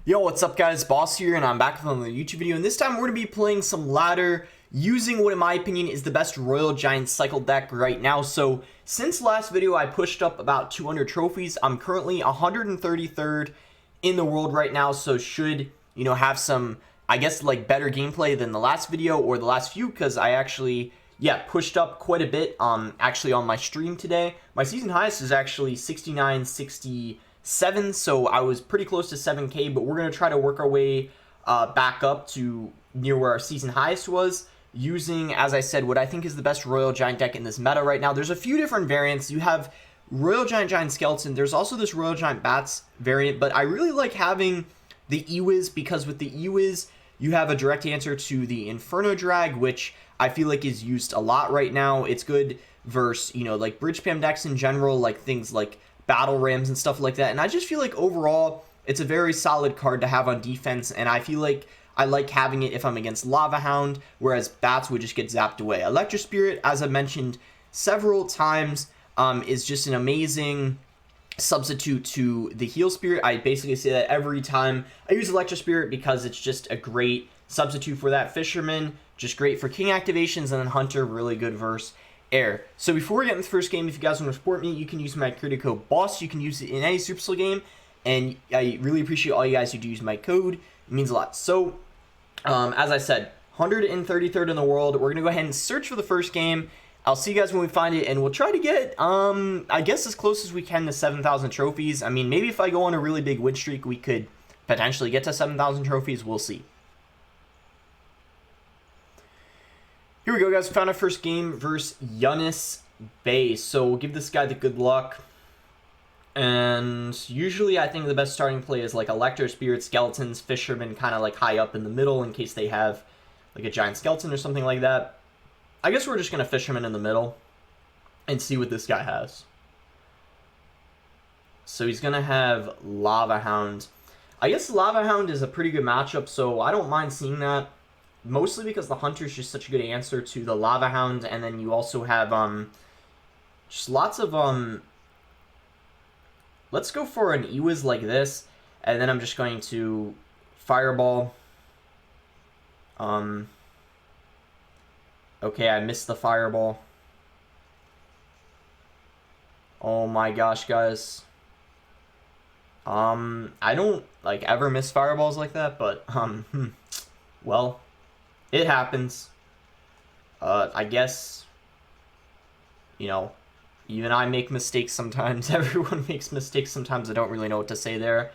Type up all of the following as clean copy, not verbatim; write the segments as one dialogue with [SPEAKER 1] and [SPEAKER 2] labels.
[SPEAKER 1] Yo, what's up guys, Boss here, and I'm back with another YouTube video, and this time we're going to be playing some ladder using what in my opinion is the best Royal Giant cycle deck right now. So, since last video I pushed up about 200 trophies. I'm currently 133rd in the world right now, so should, have some, I guess, like better gameplay than the last video or the last few, because I actually, pushed up quite a bit, actually on my stream today. My season highest is actually 69.67, so I was pretty close to 7k, but we're going to try to work our way back up to near where our season highest was, using, as I said, what I think is the best Royal Giant deck in this meta right now. There's a few different variants. You have Royal Giant Skeleton. There's also this Royal Giant Bats variant, but I really like having the ewiz, because with the ewiz, you have a direct answer to the Inferno Drag, which I feel like is used a lot right now. It's good versus, like bridge spam decks in general, like things like battle rams and stuff like that. And I just feel like overall, it's a very solid card to have on defense, and I feel like I like having it if I'm against Lava Hound, whereas Bats would just get zapped away. Electro Spirit, as I mentioned several times, is just an amazing substitute to the Heal Spirit. I basically say that every time I use Electro Spirit because it's just a great substitute for that. Fisherman, just great for king activations, and then Hunter, really good versus air. So before we get into the first game, if you guys want to support me, you can use my credit code BOSS. You can use it in any Supercell game, and I really appreciate all you guys who do use my code. It means a lot. So, as I said, 133rd in the world. We're going to go ahead and search for the first game. I'll see you guys when we find it, and we'll try to get, I guess, as close as we can to 7,000 trophies. I mean, maybe if I go on a really big win streak, we could potentially get to 7,000 trophies. We'll see. Here we go, guys. We found our first game versus Yunus Bass. So we'll give this guy the good luck. And usually I think the best starting play is like Electro Spirit, Skeletons, Fisherman, kind of like high up in the middle in case they have like a giant skeleton or something like that. I guess we're just going to Fisherman in the middle and see what this guy has. So he's going to have Lava Hound. I guess Lava Hound is a pretty good matchup, so I don't mind seeing that. Mostly because the Hunter is just such a good answer to the Lava Hound, and then you also have just lots of let's go for an ewiz like this, and then I'm just going to Fireball. Okay, I missed the Fireball. Oh my gosh, guys. I don't like ever miss fireballs like that, but well, it happens. I guess, even I make mistakes sometimes. Everyone makes mistakes sometimes. I don't really know what to say there.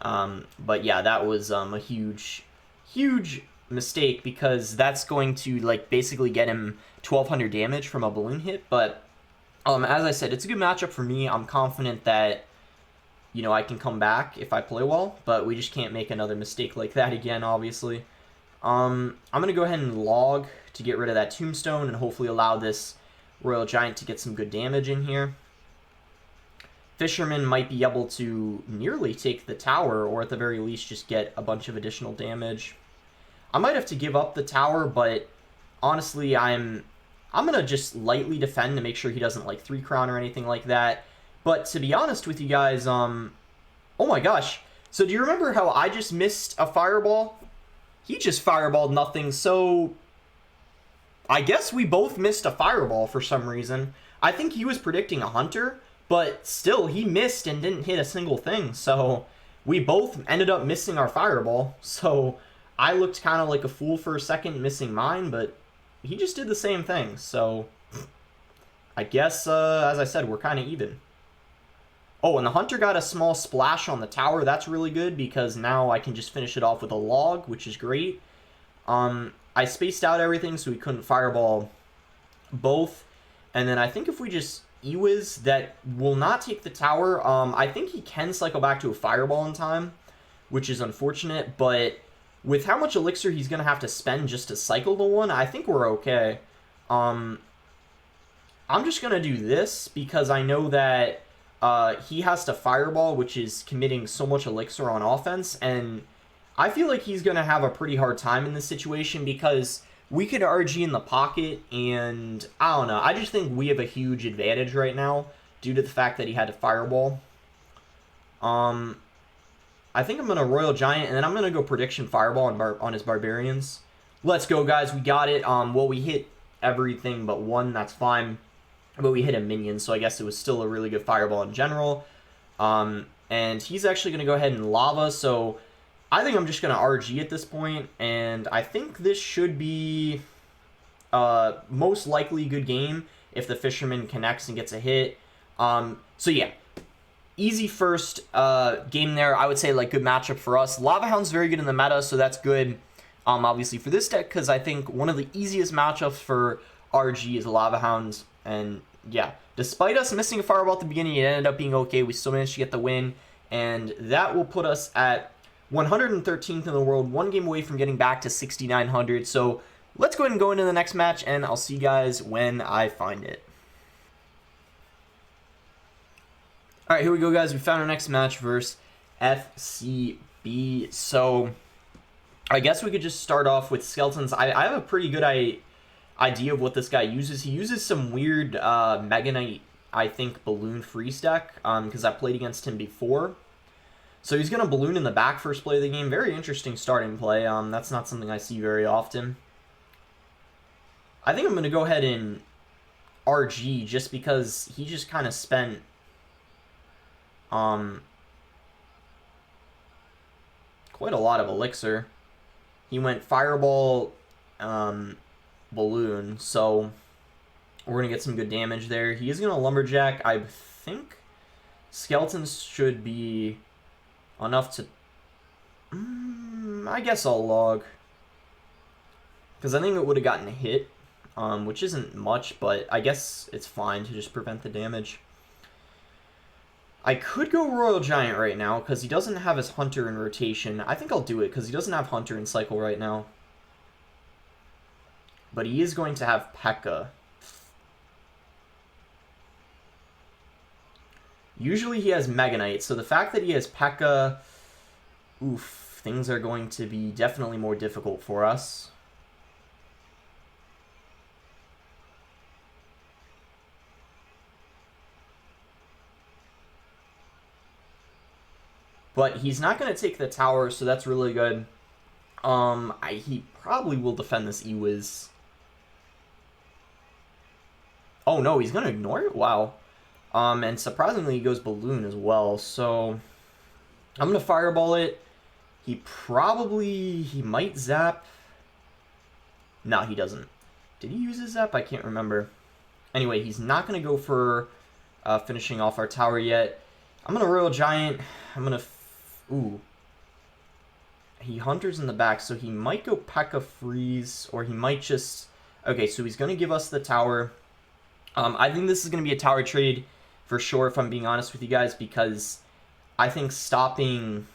[SPEAKER 1] But yeah, that was a huge mistake, because that's going to like basically get him 1,200 damage from a balloon hit. But as I said, it's a good matchup for me. I'm confident that I can come back if I play well, but we just can't make another mistake like that again, obviously. I'm gonna go ahead and log to get rid of that tombstone and hopefully allow this Royal Giant to get some good damage in here. Fisherman might be able to nearly take the tower, or at the very least just get a bunch of additional damage. I might have to give up the tower, but honestly, I'm gonna just lightly defend to make sure he doesn't like 3-crown or anything like that. But to be honest with you guys, oh my gosh. So do you remember how I just missed a fireball? He just fireballed nothing, so I guess we both missed a fireball for some reason. I think he was predicting a Hunter, but still, he missed and didn't hit a single thing. So we both ended up missing our fireball. So I looked kind of like a fool for a second missing mine, but he just did the same thing. So I guess, as I said, we're kind of even. Oh, and the Hunter got a small splash on the tower. That's really good, because now I can just finish it off with a log, which is great. I spaced out everything so we couldn't fireball both. And then I think if we just ewiz, that will not take the tower. I think he can cycle back to a fireball in time, which is unfortunate. But with how much elixir he's going to have to spend just to cycle the one, I think we're okay. I'm just going to do this because I know that he has to fireball, which is committing so much elixir on offense, and I feel like he's going to have a pretty hard time in this situation, because we could RG in the pocket, and I don't know. I just think we have a huge advantage right now due to the fact that he had to fireball. I think I'm going to Royal Giant, and then I'm going to go Prediction Fireball on his Barbarians. Let's go, guys. We got it. Well, we hit everything but one. That's fine. But we hit a minion, so I guess it was still a really good Fireball in general. And he's actually going to go ahead and Lava, so I think I'm just going to RG at this point, and I think this should be most likely a good game if the Fisherman connects and gets a hit. So yeah, easy first game there. I would say like good matchup for us. Lava Hound's very good in the meta, so that's good. Obviously for this deck, because I think one of the easiest matchups for RG is Lava Hound, and yeah, despite us missing a Fireball at the beginning, it ended up being okay. We still managed to get the win, and that will put us at 113th in the world, one game away from getting back to 6,900. So let's go ahead and go into the next match, and I'll see you guys when I find it. All right, here we go, guys. We found our next match versus FCB. So I guess we could just start off with Skeletons. I have a pretty good idea of what this guy uses. He uses some weird Mega Knight, I think, Balloon Freeze deck, because I played against him before. So he's going to Balloon in the back first play of the game. Very interesting starting play. That's not something I see very often. I think I'm going to go ahead and RG just because he just kind of spent quite a lot of elixir. He went Fireball, Balloon, so we're going to get some good damage there. He is going to Lumberjack. I think Skeletons should be enough to... I guess I'll log, because I think it would have gotten a hit, which isn't much, but I guess it's fine to just prevent the damage. I could go Royal Giant right now, because he doesn't have his Hunter in rotation. I think I'll do it, because he doesn't have Hunter in cycle right now. But he is going to have P.E.K.K.A. Usually he has Mega Knight, so the fact that he has P.E.K.K.A, oof, things are going to be definitely more difficult for us. But he's not going to take the tower, so that's really good. He probably will defend this ewiz. Oh no, he's going to ignore it? Wow. And surprisingly, he goes Balloon as well, so I'm going to Fireball it. He might Zap. No, he doesn't. Did he use his Zap? I can't remember. Anyway, he's not going to go for finishing off our tower yet. I'm going to Royal Giant. I'm going to... Ooh. He Hunters in the back, so he might go P.E.K.K.A Freeze, or he might just... Okay, so he's going to give us the tower. I think this is going to be a tower trade for sure, if I'm being honest with you guys, because I think stopping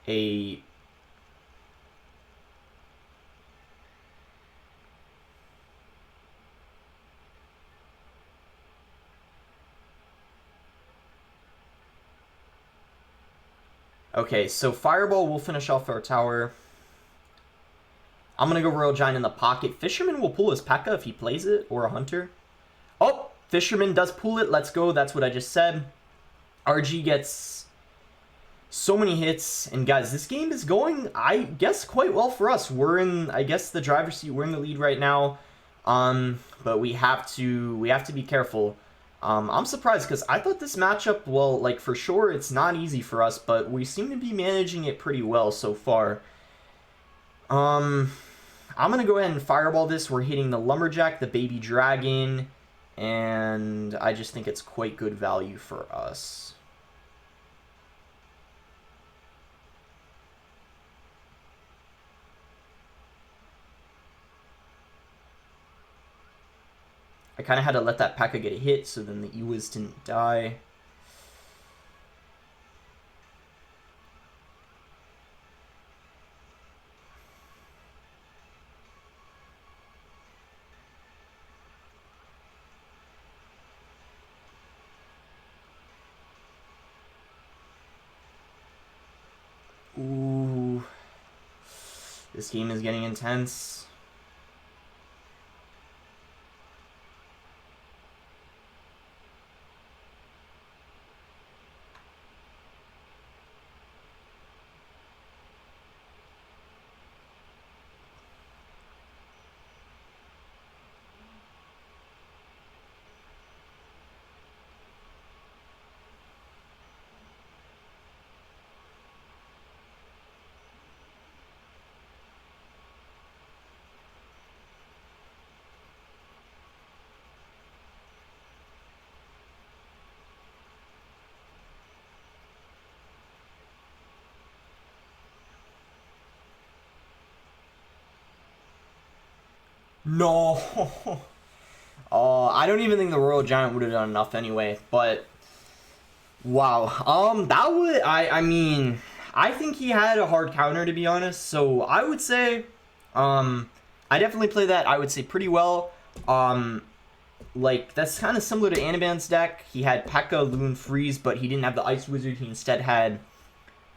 [SPEAKER 1] a... Okay, so Fireball will finish off our tower. I'm going to go Royal Giant in the pocket. Fisherman will pull his P.E.K.K.A if he plays it, or a Hunter. Oh, Fisherman does pull it. Let's go. That's what I just said. RG gets so many hits. And guys, this game is going, I guess, quite well for us. We're in, I guess, the driver's seat. We're in the lead right now. But we have to be careful. I'm surprised because I thought this matchup, well, like for sure, it's not easy for us, but we seem to be managing it pretty well so far. I'm going to go ahead and Fireball this. We're hitting the Lumberjack, the Baby Dragon, and I just think it's quite good value for us. I kind of had to let that P.E.K.K.A get a hit, so then the ewiz didn't die. Ooh. This game is getting intense. No. I don't even think the Royal Giant would have done enough anyway, but wow. That would I mean, I think he had a hard counter, to be honest. So I would say I definitely play that, I would say, pretty well. Like, that's kind of similar to Aniban's deck. He had P.E.K.K.A, Loon, Freeze, but he didn't have the Ice Wizard. He instead had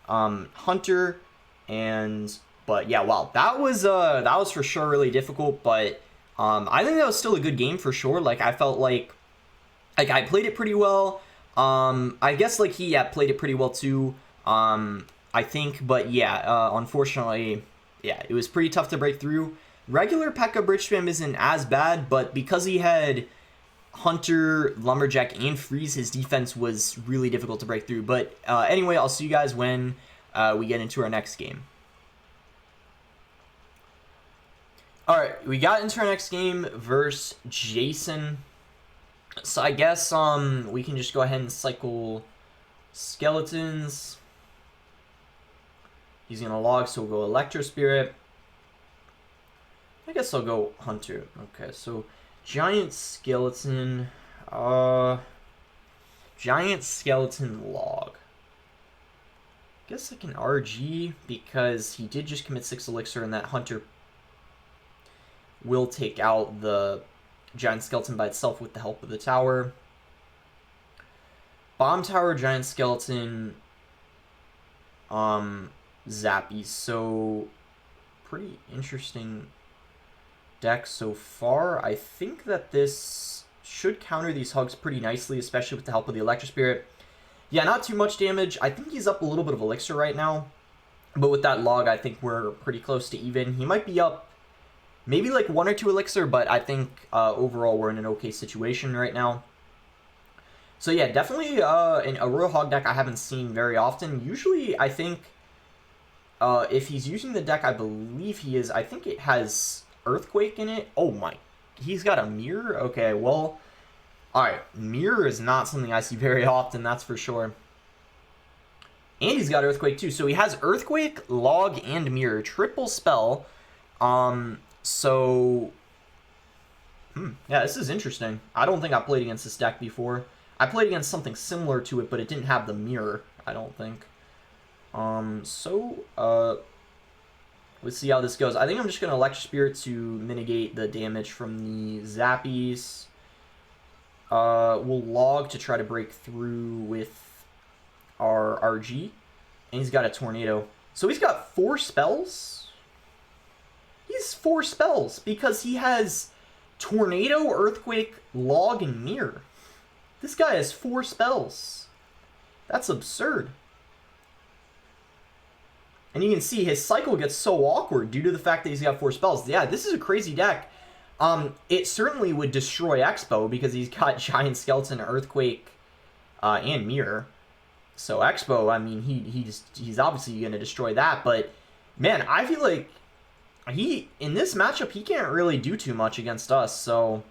[SPEAKER 1] Hunter, but yeah, wow, that was for sure really difficult, but I think that was still a good game for sure. Like, I felt like I played it pretty well. I guess like he played it pretty well too. I think, but yeah, unfortunately, yeah, it was pretty tough to break through. Regular P.E.K.K.A Bridge Spam isn't as bad, but because he had Hunter, Lumberjack, and Freeze, his defense was really difficult to break through. But anyway, I'll see you guys when we get into our next game. Alright, we got into our next game versus Jason. So I guess we can just go ahead and cycle Skeletons. He's going to log, so we'll go Electro Spirit. I guess I'll go Hunter. Okay, so Giant Skeleton. Giant Skeleton log. Guess I can RG because he did just commit 6 Elixir, and that Hunter will take out the Giant Skeleton by itself with the help of the tower. Bomb Tower, Giant Skeleton, Zappy. So, pretty interesting deck so far. I think that this should counter these Hugs pretty nicely, especially with the help of the Electro Spirit. Yeah, not too much damage. I think he's up a little bit of Elixir right now, but with that log, I think we're pretty close to even. He might be up maybe like 1 or 2 Elixir, but I think overall we're in an okay situation right now. So yeah, definitely in a Royal Hog deck I haven't seen very often. Usually, I think if he's using the deck, I believe he is. I think it has Earthquake in it. Oh my, he's got a Mirror? Okay, well, alright, Mirror is not something I see very often, that's for sure. And he's got Earthquake too, so he has Earthquake, Log, and Mirror. Triple spell. So, yeah, this is interesting. I don't think I played against this deck before. I played against something similar to it, but it didn't have the Mirror, I don't think. Let's see how this goes. I think I'm just going to Electro Spirit to mitigate the damage from the Zappies. We'll log to try to break through with our RG. And he's got a Tornado. So he's got 4 spells? He's 4 spells because he has Tornado, Earthquake, Log, and Mirror. This guy has 4 spells. That's absurd. And you can see his cycle gets so awkward due to the fact that he's got 4 spells. Yeah, this is a crazy deck. It certainly would destroy Expo because he's got Giant Skeleton, Earthquake, and Mirror. So Expo, I mean, he's obviously going to destroy that. But, man, I feel like in this matchup, he can't really do too much against us. So,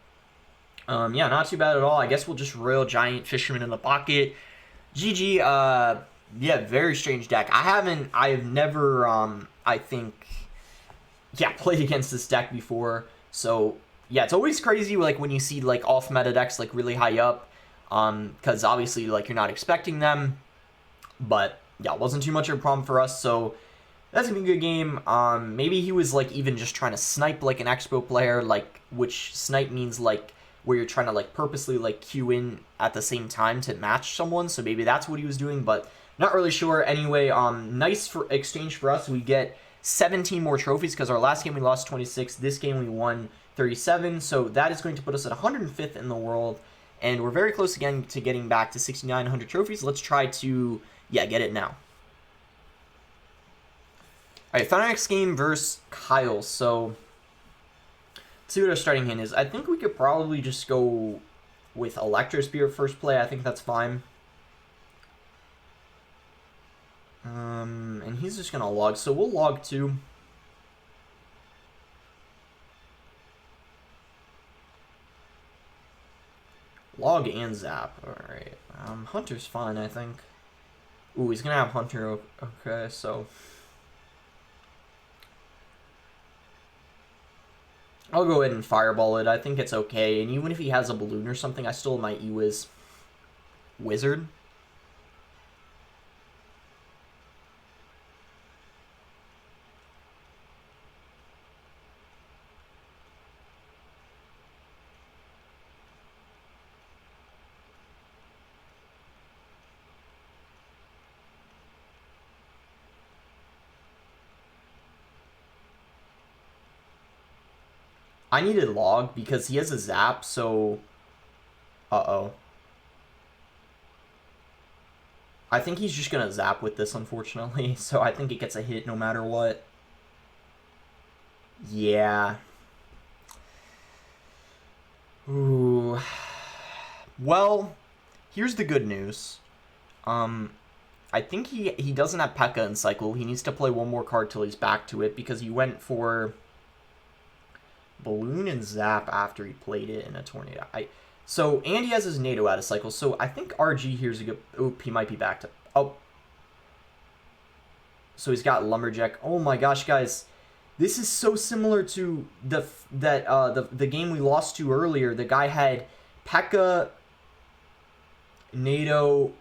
[SPEAKER 1] yeah, not too bad at all. I guess we'll just Royal Giant Fisherman in the pocket. GG, yeah, very strange deck. I've never, I think, yeah, played against this deck before. So, yeah, it's always crazy, like, when you see, like, off-meta decks, like, really high up. Because, obviously, like, you're not expecting them. But, yeah, it wasn't too much of a problem for us, so that's gonna be a good game. Maybe he was, like, even just trying to snipe, like, an Expo player, like, which snipe means, like, where you're trying to, like, purposely, like, queue in at the same time to match someone. So maybe that's what he was doing, but not really sure. Anyway, nice for exchange for us. We get 17 more trophies because our last game we lost 26. This game we won 37. So that is going to put us at 105th in the world. And we're very close again to getting back to 6,900 trophies. Let's try to, yeah, get it now. All right, final next game versus Kyle. So let's see what our starting hand is. I think we could probably just go with Electro Spirit first play. I think that's fine. And he's just going to log. So we'll log 2. Log and Zap. Alright. Hunter's fine, I think. Ooh, he's going to have Hunter. Okay, so I'll go ahead and fireball it. I think it's okay. And even if he has a balloon or something, I still have my ewiz wizard. I needed log because he has a zap, so... Uh-oh. I think he's just gonna zap with this, unfortunately. So I think it gets a hit no matter what. Yeah. Ooh. Well, here's the good news. I think he doesn't have P.E.K.K.A. in cycle. He needs to play one more card till he's back to it because he went for balloon and zap after he played it in a tornado. So Andy has his NATO out of cycle. So I think RG here's a good. Oop, he might be back to. Oh. So he's got lumberjack. Oh my gosh, guys. This is so similar to the game we lost to earlier. The guy had P.E.K.K.A., NATO,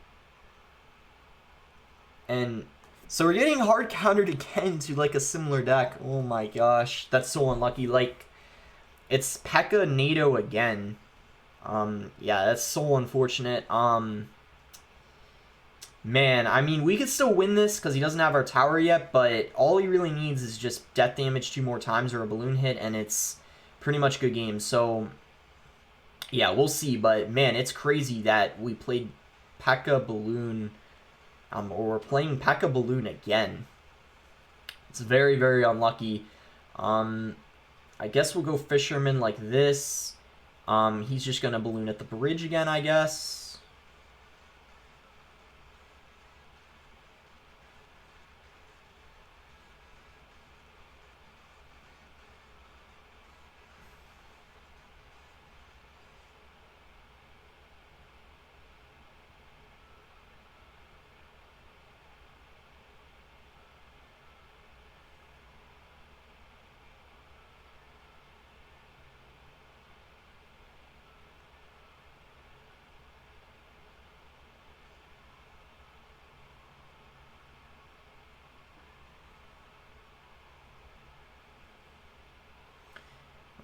[SPEAKER 1] and so we're getting hard countered again to like a similar deck. Oh my gosh, that's so unlucky. Like, it's P.E.K.K.A. NATO again. Yeah, that's so unfortunate. Man, I mean, we could still win this because he doesn't have our tower yet, but all he really needs is just death damage 2 more times or a balloon hit, and it's pretty much good game. So, yeah, we'll see. But, man, it's crazy that we played P.E.K.K.A. Balloon, or we're playing P.E.K.K.A. Balloon again. It's very, very unlucky. I guess we'll go Fisherman like this. He's just going to balloon at the bridge again, I guess.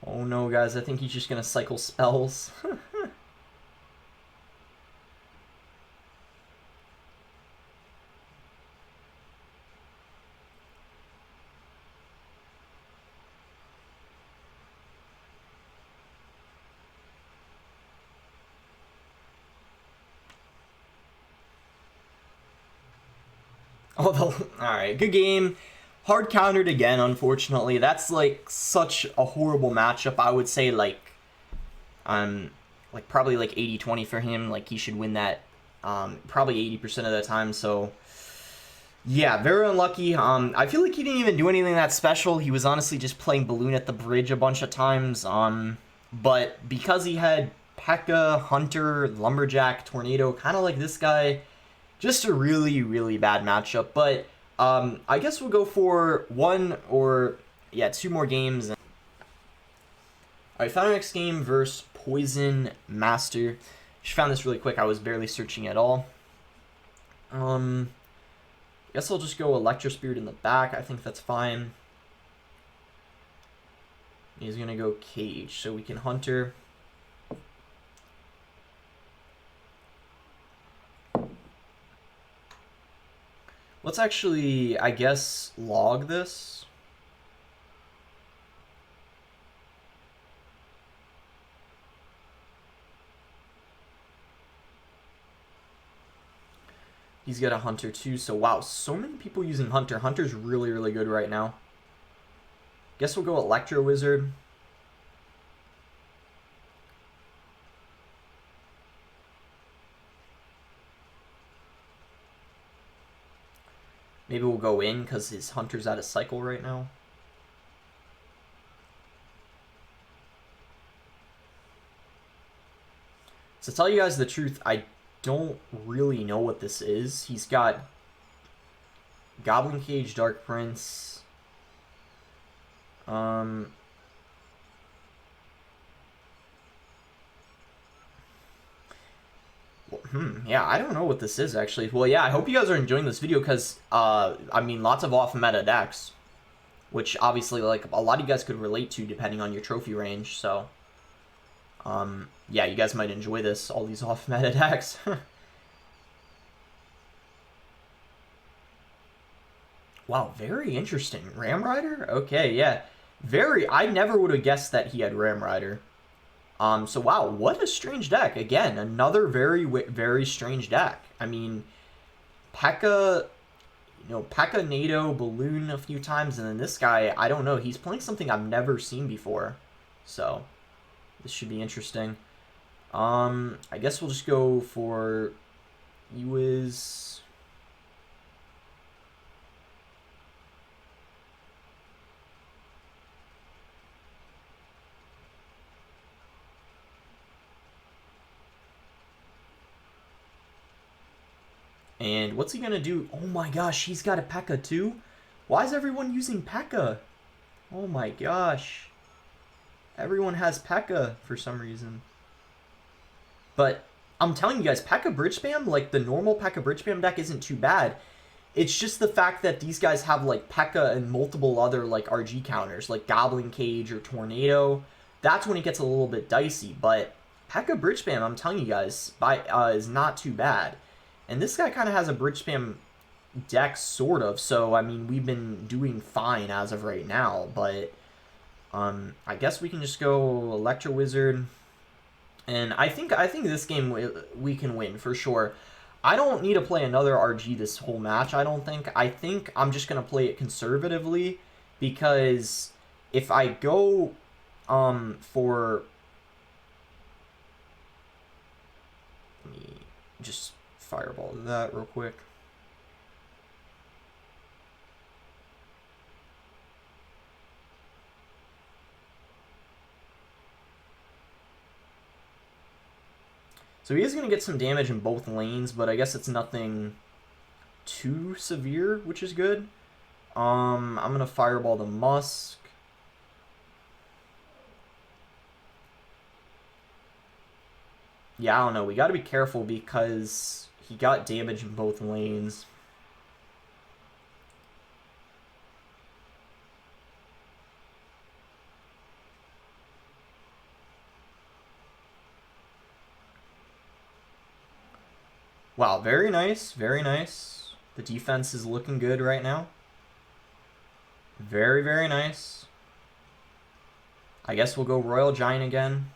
[SPEAKER 1] Oh no, guys, I think he's just gonna cycle spells. Alright, good game. Hard countered again, unfortunately. That's like such a horrible matchup. I would say like probably like 80-20 for him. Like he should win that probably 80% of the time. So yeah, very unlucky. I feel like he didn't even do anything that special. He was honestly just playing balloon at the bridge a bunch of times. But because he had P.E.K.K.A., Hunter, Lumberjack, Tornado, kind of like this guy, just a really, really bad matchup. But I guess we'll go for 1 or, yeah, 2 more games. Alright, found our next game versus Poison Master. Just found this really quick. I was barely searching at all. Guess I'll just go Electro Spirit in the back. I think that's fine. He's going to go Cage, so we can Hunter. Let's actually, I guess, log this. He's got a Hunter too, so wow, so many people using Hunter. Hunter's really, really good right now. Guess we'll go Electro Wizard. Maybe we'll go in because his Hunter's out of cycle right now. So to tell you guys the truth, I don't really know what this is. He's got Goblin Cage, Dark Prince. Yeah, I don't know what this is, actually. Well, yeah, I hope you guys are enjoying this video, because, I mean, lots of off-meta decks, which, obviously, like, a lot of you guys could relate to, depending on your trophy range, so, yeah, you guys might enjoy this, all these off-meta decks. Wow, very interesting. Ram Rider? Okay, yeah. I never would have guessed that he had Ram Rider. So wow, what a strange deck. Again, another very strange deck. I mean, P.E.K.K.A, P.E.K.K.A NATO Balloon a few times, and then this guy, I don't know, he's playing something I've never seen before. So, this should be interesting. I guess we'll just go for ewiz. And what's he going to do? Oh my gosh, he's got a P.E.K.K.A too? Why is everyone using P.E.K.K.A? Oh my gosh. Everyone has P.E.K.K.A for some reason. But I'm telling you guys, P.E.K.K.A bridge spam, like the normal P.E.K.K.A bridge spam deck isn't too bad. It's just the fact that these guys have like P.E.K.K.A and multiple other like RG counters, like Goblin Cage or Tornado. That's when it gets a little bit dicey. But P.E.K.K.A bridge spam, I'm telling you guys, is not too bad. And this guy kind of has a bridge spam deck, sort of. So, I mean, we've been doing fine as of right now. But, I guess we can just go Electro Wizard. And I think this game we can win, for sure. I don't need to play another RG this whole match, I don't think. I think I'm just going to play it conservatively. Because if I go for... Let me just... fireball that real quick. So he is going to get some damage in both lanes, but I guess it's nothing too severe, which is good. I'm going to fireball the Musk. Yeah, I don't know. We got to be careful because he got damage in both lanes. Wow, very nice, very nice. The defense is looking good right now. Very, very nice. I guess we'll go Royal Giant again.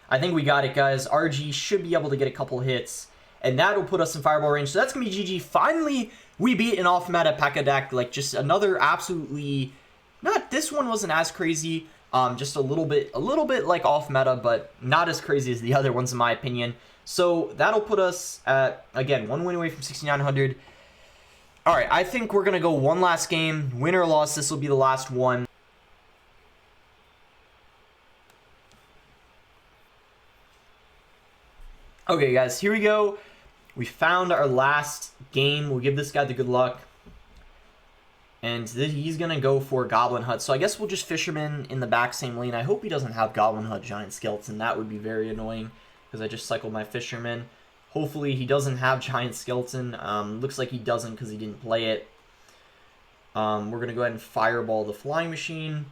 [SPEAKER 1] I think we got it, guys. RG should be able to get a couple hits, and that'll put us in fireball range. So that's going to be GG. Finally, we beat an off-meta P.E.K.K.A deck. Like, just another absolutely... This one wasn't as crazy. Just a little bit like off-meta, but not as crazy as the other ones, in my opinion. So that'll put us at, again, 1 win away from 6,900. All right, I think we're going to go one last game. Win or loss, this will be the last one. Okay, guys, here we go. We found our last game. We'll give this guy the good luck. And he's going to go for Goblin Hut. So I guess we'll just Fisherman in the back same lane. I hope he doesn't have Goblin Hut Giant Skeleton. That would be very annoying because I just cycled my Fisherman. Hopefully he doesn't have Giant Skeleton. Looks like he doesn't because he didn't play it. We're going to go ahead and Fireball the Flying Machine.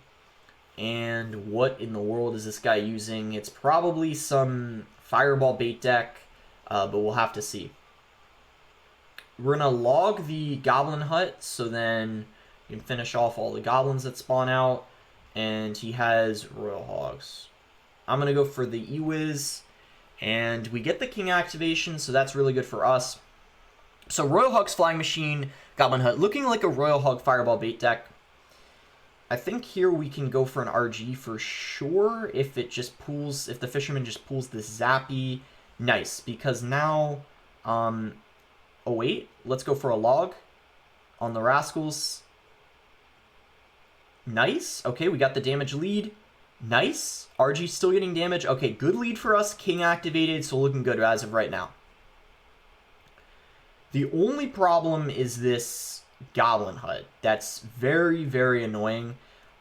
[SPEAKER 1] And what in the world is this guy using? It's probably some Fireball bait deck, but we'll have to see. We're going to log the Goblin Hut, so then you can finish off all the goblins that spawn out. And he has Royal Hogs. I'm going to go for the ewiz, and we get the King activation, so that's really good for us. So Royal Hogs Flying Machine, Goblin Hut, looking like a Royal Hog Fireball bait deck. I think here we can go for an RG for sure if it just pulls, if the Fisherman just pulls this Zappy. Nice, because now, oh wait, let's go for a log on the Rascals. Nice, okay, we got the damage lead. Nice, RG still getting damage. Okay, good lead for us, King activated, so looking good as of right now. The only problem is this Goblin Hut. That's very, very annoying.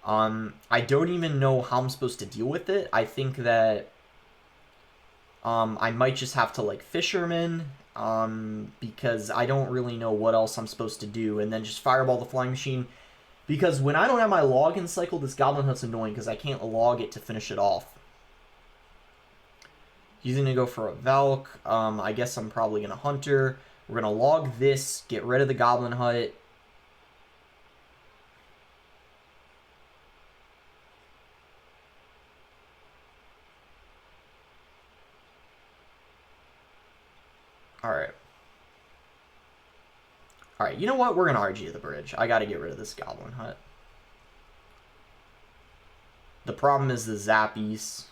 [SPEAKER 1] I don't even know how I'm supposed to deal with it. I think that I might just have to like Fisherman, because I don't really know what else I'm supposed to do, and then just Fireball the Flying Machine, because when I don't have my login cycle, this Goblin Hut's annoying because I can't log it to finish it off. He's gonna go for a Valk. I guess I'm probably gonna Hunter. We're gonna log this, get rid of the Goblin Hut. Alright. Alright, you know what? We're gonna RG the bridge. I gotta get rid of this Goblin Hut. The problem is the Zappies.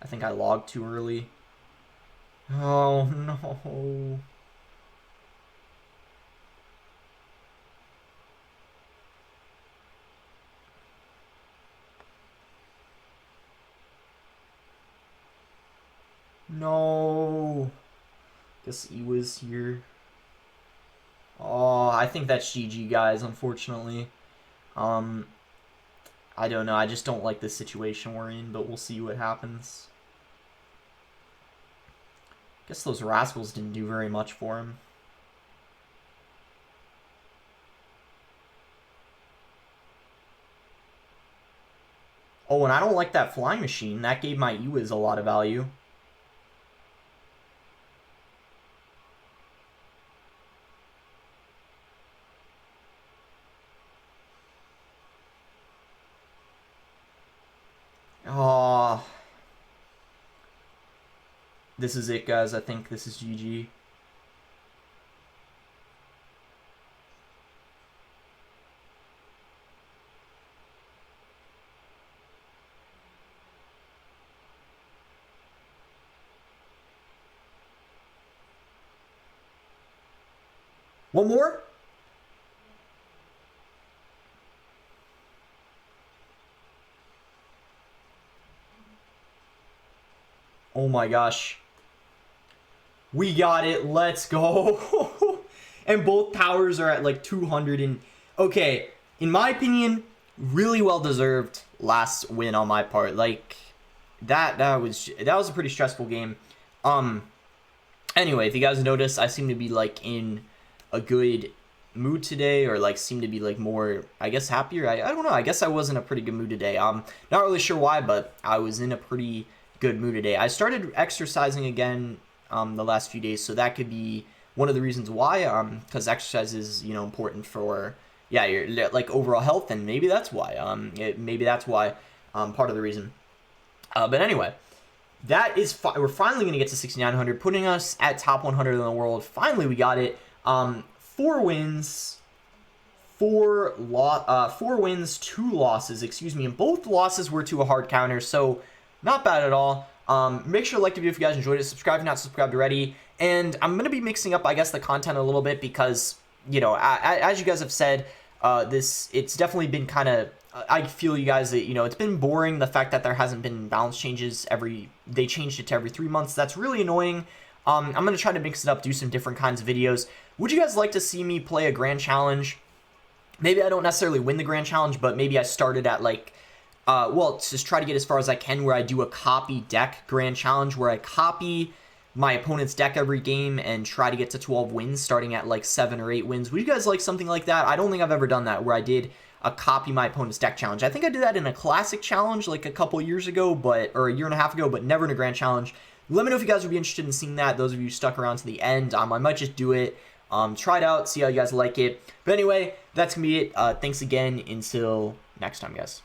[SPEAKER 1] I think I logged too early. Oh, no. No. Guess ewiz here. Oh, I think that's GG, guys, unfortunately. I don't know. I just don't like the situation we're in, but we'll see what happens. Guess those rascals didn't do very much for him. Oh, and I don't like that flying machine. That gave my ewiz a lot of value. Oh. This is it, guys. I think this is GG. One more? Oh my gosh. We got it. Let's go. And both powers are at like 200 and... Okay, in my opinion, really well deserved last win on my part. Like, that was a pretty stressful game. Anyway, if you guys notice, I seem to be like in a good mood today, or like seem to be like more, I guess, happier. I don't know. I guess I was in a pretty good mood today. Not really sure why, but I was in a pretty good mood today. I started exercising again the last few days, so that could be one of the reasons why, because exercise is, you know, important for, yeah, your like overall health, and maybe that's why, maybe that's why, part of the reason. But anyway, that is, we're finally going to get to 6,900, putting us at top 100 in the world. Finally, we got it. 4 wins, 4 wins, 2 losses, excuse me, and both losses were to a hard counter, so not bad at all. Make sure to like the video if you guys enjoyed it. Subscribe if you're not subscribed already. And I'm going to be mixing up, I guess, the content a little bit because, you know, as you guys have said, it's definitely been kind of, I feel you guys that, you know, it's been boring, the fact that there hasn't been balance changes they changed it to every 3 months. That's really annoying. I'm going to try to mix it up, do some different kinds of videos. Would you guys like to see me play a grand challenge? Maybe I don't necessarily win the grand challenge, but maybe I started at like, well, just try to get as far as I can, where I do a copy deck grand challenge, where I copy my opponent's deck every game and try to get to 12 wins, starting at like 7 or 8 wins. Would you guys like something like that? I don't think I've ever done that, where I did a copy my opponent's deck challenge. I think I did that in a classic challenge like a couple years ago, or a year and a half ago, but never in a grand challenge. Let me know if you guys would be interested in seeing that. Those of you who stuck around to the end, I might just do it, try it out, see how you guys like it. But anyway, that's gonna be it. Thanks again. Until next time, guys.